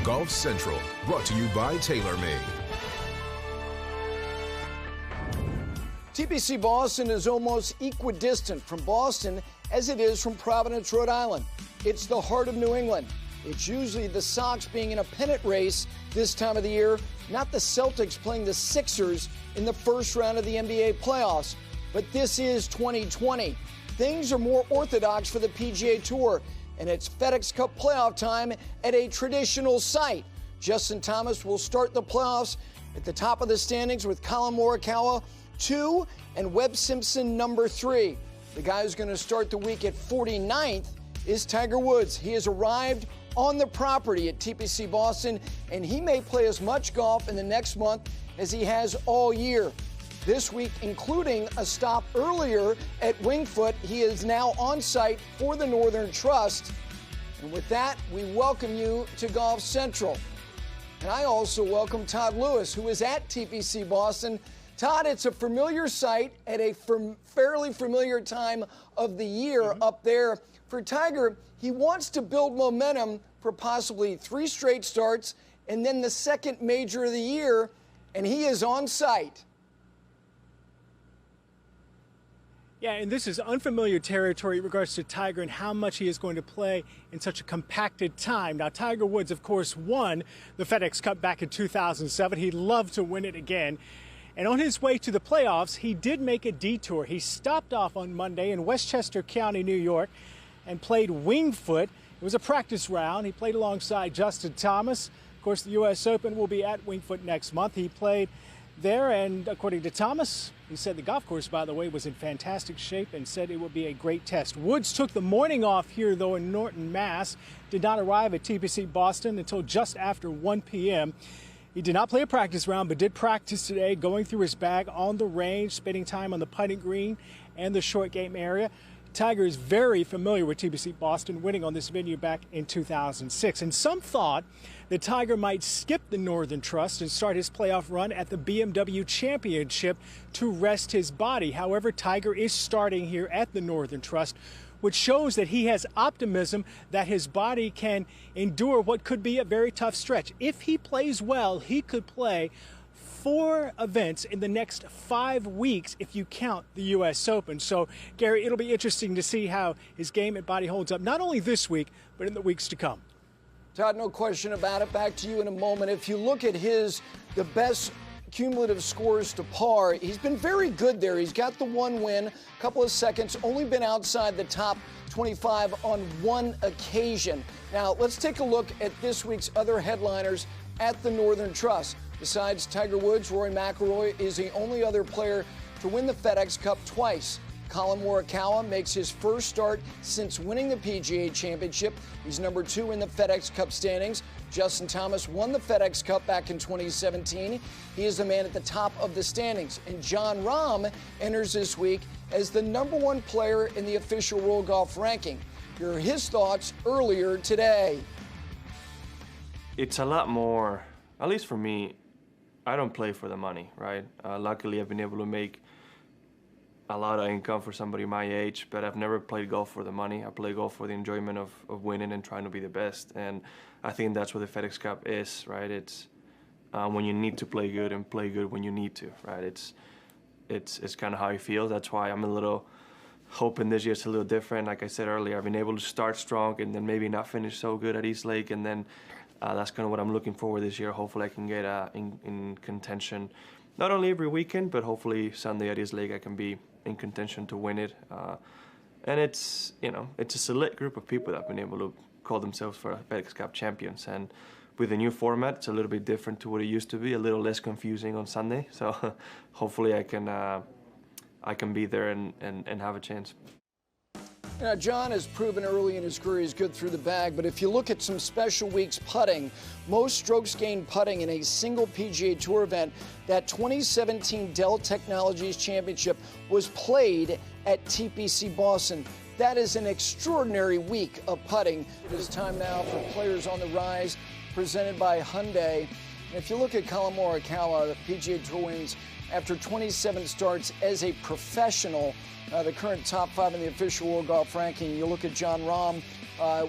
Golf Central, brought to you by TaylorMade. TPC Boston is almost equidistant from Boston as it is from Providence, Rhode Island. It's the heart of New England. It's usually the Sox being in a pennant race this time of the year, not the Celtics playing the Sixers in the first round of the NBA playoffs. But this is 2020. Things are more orthodox for the PGA Tour, and it's FedEx Cup playoff time at a traditional site. Justin Thomas will start the playoffs at the top of the standings with Collin Morikawa 2 and Webb Simpson number 3. The guy who's going to start the week at 49th is Tiger Woods. He has arrived on the property at TPC Boston, and he may play as much golf in the next month as he has all year. This week, including a stop earlier at Winged Foot, he is now on site for the Northern Trust. And with that, we welcome you to Golf Central. And I also welcome Todd Lewis, who is at TPC Boston. Todd, it's a familiar site at a fairly familiar time of the year up there. For Tiger, he wants to build momentum for possibly 3 straight starts and then the second major of the year, and he is on site. Yeah, and this is unfamiliar territory in regards to Tiger and how much he is going to play in such a compacted time. Now, Tiger Woods, of course, won the FedEx Cup back in 2007. He'd love to win it again. And on his way to the playoffs, he did make a detour. He stopped off on Monday in Westchester County, New York, and played Winged Foot. It was a practice round. He played alongside Justin Thomas. Of course, the U.S. Open will be at Winged Foot next month. He played there, and according to Thomas, he said the golf course, by the way, was in fantastic shape and said it would be a great test. Woods took the morning off here, though, in Norton, Mass. Did not arrive at TPC Boston until just after 1 p.m. He did not play a practice round, but did practice today, going through his bag on the range, spending time on the putting green and the short game area. Tiger is very familiar with TPC Boston, winning on this venue back in 2006. And some thought that Tiger might skip the Northern Trust and start his playoff run at the BMW Championship to rest his body. However, Tiger is starting here at the Northern Trust, which shows that he has optimism that his body can endure what could be a very tough stretch. If he plays well, he could play 4 events in the next 5 weeks if you count the U.S. Open. So, Gary, it'll be interesting to see how his game and body holds up, not only this week, but in the weeks to come. Todd, no question about it. Back to you in a moment. If you look at the best cumulative scores to par, he's been very good there. He's got the 1 win, a couple of seconds, only been outside the top 25 on 1 occasion. Now, let's take a look at this week's other headliners at the Northern Trust. Besides Tiger Woods, Rory McIlroy is the only other player to win the FedEx Cup twice. Collin Morikawa makes his first start since winning the PGA Championship. He's number 2 in the FedEx Cup standings. Justin Thomas won the FedEx Cup back in 2017. He is the man at the top of the standings. And Jon Rahm enters this week as the number 1 player in the official World Golf ranking. Here are his thoughts earlier today. It's a lot more, at least for me, I don't play for the money, right? Luckily, I've been able to make a lot of income for somebody my age, but I've never played golf for the money. I play golf for the enjoyment of winning and trying to be the best. And I think that's what the FedEx Cup is, right? It's when you need to play good and play good when you need to, right? It's kind of how I feel. That's why I'm a little hoping this year's a little different. Like I said earlier, I've been able to start strong and then maybe not finish so good at East Lake, and then that's kind of what I'm looking forward this year. Hopefully I can get in contention, not only every weekend, but hopefully Sunday at East Lake I can be in contention to win it. And it's a select group of people that have been able to call themselves for FedEx Cup champions. And with the new format, it's a little bit different to what it used to be, a little less confusing on Sunday. So hopefully I can be there and have a chance. Now, John has proven early in his career he's good through the bag, but if you look at some special weeks putting, most strokes gained putting in a single PGA Tour event, that 2017 Dell Technologies Championship was played at TPC Boston. That is an extraordinary week of putting. It is time now for Players on the Rise, presented by Hyundai. And if you look at Collin Morikawa, the PGA Tour wins after 27 starts as a professional. The current top 5 in the official World Golf ranking. You look at Jon Rahm,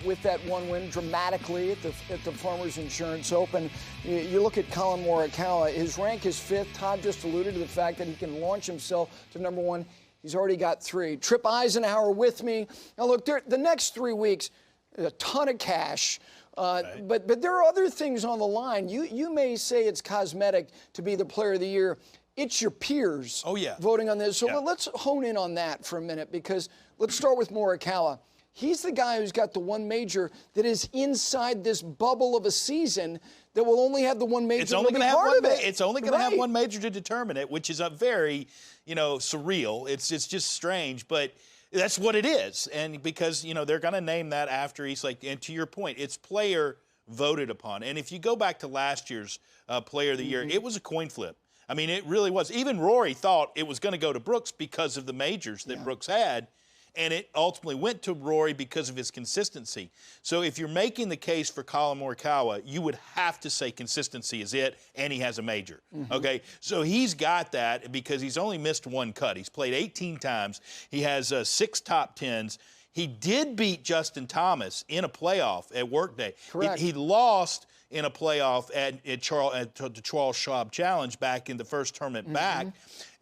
with that one win dramatically at the Farmers Insurance Open. You look at Collin Morikawa, his rank is 5th. Todd just alluded to the fact that he can launch himself to number 1. He's already got 3. Tripp Eisenhower with me. Now, look, the next 3 weeks, a ton of cash. Right. But there are other things on the line. You may say it's cosmetic to be the player of the year. It's your peers voting on this. So let's hone in on that for a minute, because let's start with Morikawa. He's the guy who's got the one major that is inside this bubble of a season that will only have the one major. It's only going to have one. It's only going to have one major to determine it, which is a very, surreal. It's just strange, but that's what it is. And because they're going to name that after he's like. And to your point, it's player voted upon. And if you go back to last year's Player of the Year, it was a coin flip. I mean, it really was. Even Rory thought it was going to go to Brooks because of the majors that Brooks had. And it ultimately went to Rory because of his consistency. So if you're making the case for Collin Morikawa, you would have to say consistency is it, and he has a major. Okay? So he's got that because he's only missed one cut. He's played 18 times. He has 6 top 10s. He did beat Justin Thomas in a playoff at Workday. Correct. He lost in a playoff at the Charles Schwab Challenge back in the first tournament back.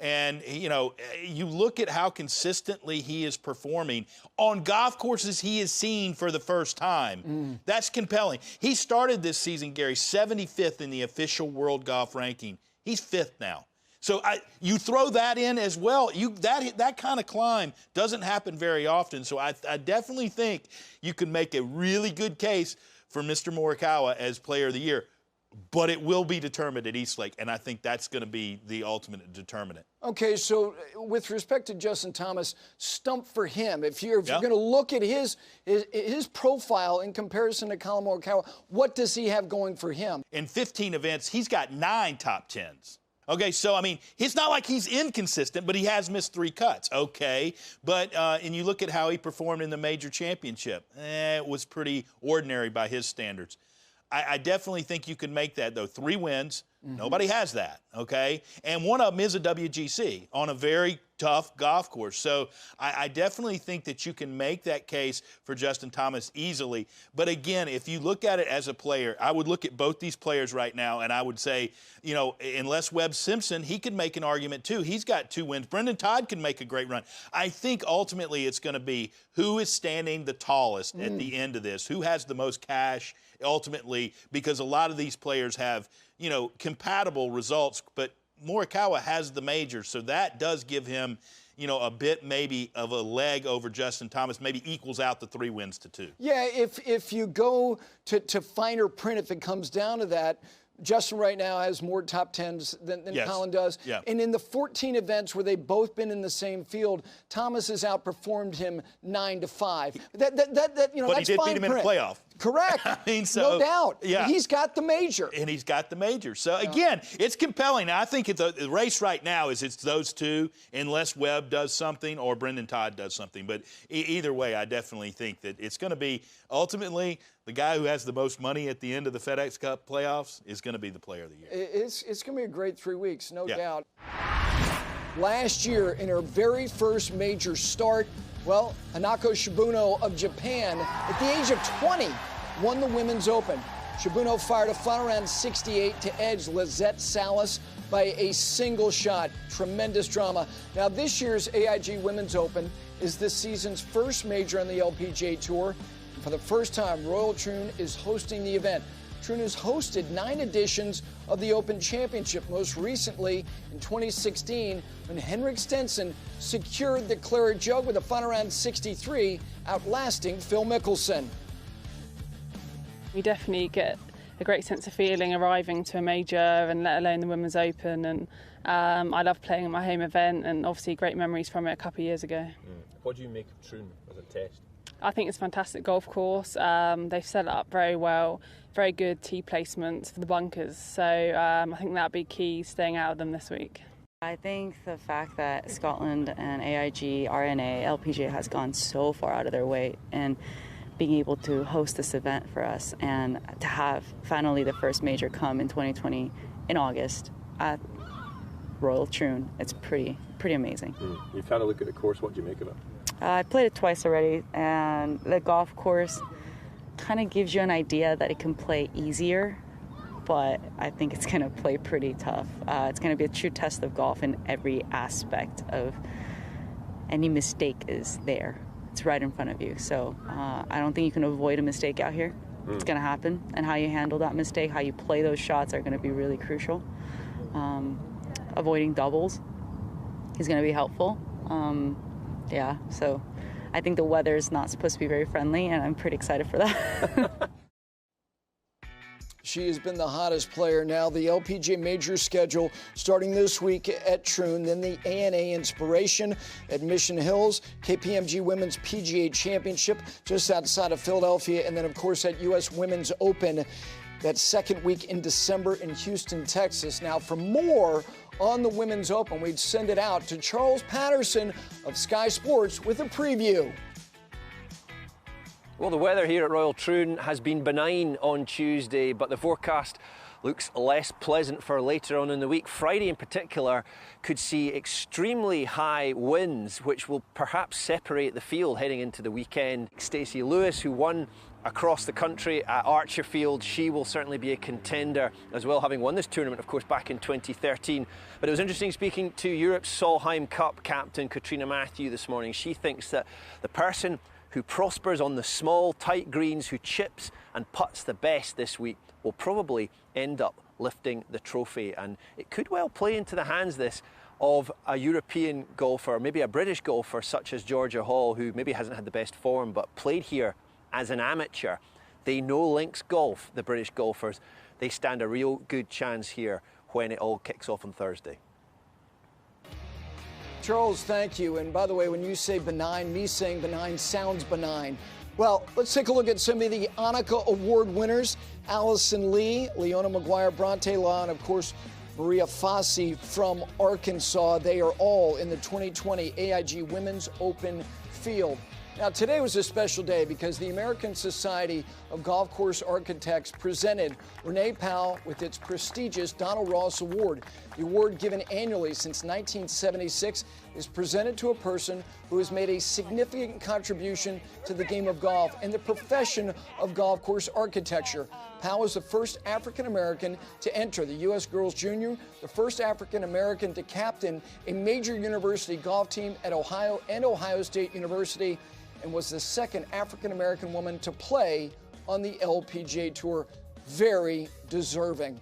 And, you look at how consistently he is performing on golf courses he is seen for the first time. That's compelling. He started this season, Gary, 75th in the official world golf ranking. He's 5th now. So you throw that in as well. That kind of climb doesn't happen very often. So I definitely think you can make a really good case for Mr. Morikawa as Player of the Year. But it will be determined at Eastlake, and I think that's going to be the ultimate determinant. Okay, so with respect to Justin Thomas, stump for him. If you're going to look at his profile in comparison to Collin Morikawa, what does he have going for him? In 15 events, he's got 9 top 10s. Okay, so, I mean, it's not like he's inconsistent, but he has missed 3 cuts. Okay, but and you look at how he performed in the major championship. It was pretty ordinary by his standards. I definitely think you can make that, though. 3 wins. Nobody has that, okay? And one of them is a WGC on a very tough golf course. So I definitely think that you can make that case for Justin Thomas easily. But again, if you look at it as a player, I would look at both these players right now, and I would say, unless Webb Simpson, he could make an argument too. He's got 2 wins. Brendan Todd can make a great run. I think ultimately it's going to be who is standing the tallest at the end of this, who has the most cash ultimately, because a lot of these players have, compatible results, but Morikawa has the major, so that does give him, a bit maybe of a leg over Justin Thomas, maybe equals out the 3 wins to 2. Yeah, if you go to finer print, if it comes down to that, Justin right now has more top 10s than Collin does. Yeah. And in the 14 events where they've both been in the same field, Thomas has outperformed him 9-5. But that's he did beat him in a playoff. Correct. I mean, no doubt. Yeah. He's got the major. And he's got the major. So, again, it's compelling. Now, I think the race right now is it's those 2, unless Webb does something or Brendan Todd does something. But either way, I definitely think that it's going to be ultimately the guy who has the most money at the end of the FedEx Cup playoffs is going to be the Player of the Year. It's going to be a great 3 weeks, no doubt. Last year, in her very first major start, Annika Shibuno of Japan, at the age of 20, won the Women's Open. Shibuno fired a final round 68 to edge Lizette Salas by a single shot. Tremendous drama. Now, this year's AIG Women's Open is this season's first major on the LPGA Tour. And for the first time, Royal Troon is hosting the event. Troon has hosted 9 editions of the Open Championship, most recently in 2016 when Henrik Stenson secured the Claret Jug with a final round 63, outlasting Phil Mickelson. We definitely get a great sense of feeling arriving to a major, and let alone the Women's Open. And I love playing at my home event, and obviously great memories from it a couple of years ago. What do you make of Troon as a test? I think it's a fantastic golf course. They've set it up very well, very good tee placements for the bunkers. So I think that'll be key, staying out of them this week. I think the fact that Scotland and AIG, RNA, LPGA has gone so far out of their way, and being able to host this event for us and to have finally the first major come in 2020 in August at Royal Troon, it's pretty amazing. You've had a look at the course. What do you make of it? I played it twice already, and the golf course, kind of gives you an idea that it can play easier, but I think it's going to play pretty tough. It's going to be a true test of golf in every aspect of any mistake is there. It's right in front of you. So I don't think you can avoid a mistake out here. It's going to happen, and how you handle that mistake, how you play those shots are going to be really crucial. Avoiding doubles is going to be helpful. Yeah, so I think the weather is not supposed to be very friendly, and I'm pretty excited for that. She has been the hottest player. Now the LPGA Major schedule starting this week at Troon, then the ANA Inspiration at Mission Hills, KPMG Women's PGA Championship just outside of Philadelphia, and then, of course, at U.S. Women's Open that second week in December in Houston, Texas. Now, for more on the Women's Open, we'd send it out to Charles Patterson of Sky Sports with a preview. Well, the weather here at Royal Troon has been benign on Tuesday, but the forecast looks less pleasant for later on in the week. Friday in particular could see extremely high winds, which will perhaps separate the field heading into the weekend. Stacey Lewis, who won across the country at Archerfield, she will certainly be a contender as well, having won this tournament, of course, back in 2013. But it was interesting speaking to Europe's Solheim Cup captain Katrina Matthew this morning. She thinks that the person who prospers on the small, tight greens, who chips and putts the best this week, will probably end up lifting the trophy. And it could well play into the hands, this, of a European golfer, maybe a British golfer such as Georgia Hall, who maybe hasn't had the best form, but played here as an amateur. They know links golf, the British golfers. They stand a real good chance here when it all kicks off on Thursday. Charles, thank you. And by the way, when you say benign, me saying benign sounds benign. Well, let's take a look at some of the Annika Award winners. Allison Lee, Leona Maguire-Bronte Law, and of course, Maria Fassi from Arkansas. They are all in the 2020 AIG Women's Open field. Now, today was a special day because the American Society of Golf Course Architects presented Renee Powell with its prestigious Donald Ross Award. The award, given annually since 1976, is presented to a person who has made a significant contribution to the game of golf and the profession of golf course architecture. Powell is the first African-American to enter the U.S. Girls Junior, the first African-American to captain a major university golf team at Ohio and Ohio State University, and was the second African-American woman to play on the LPGA Tour. Very deserving.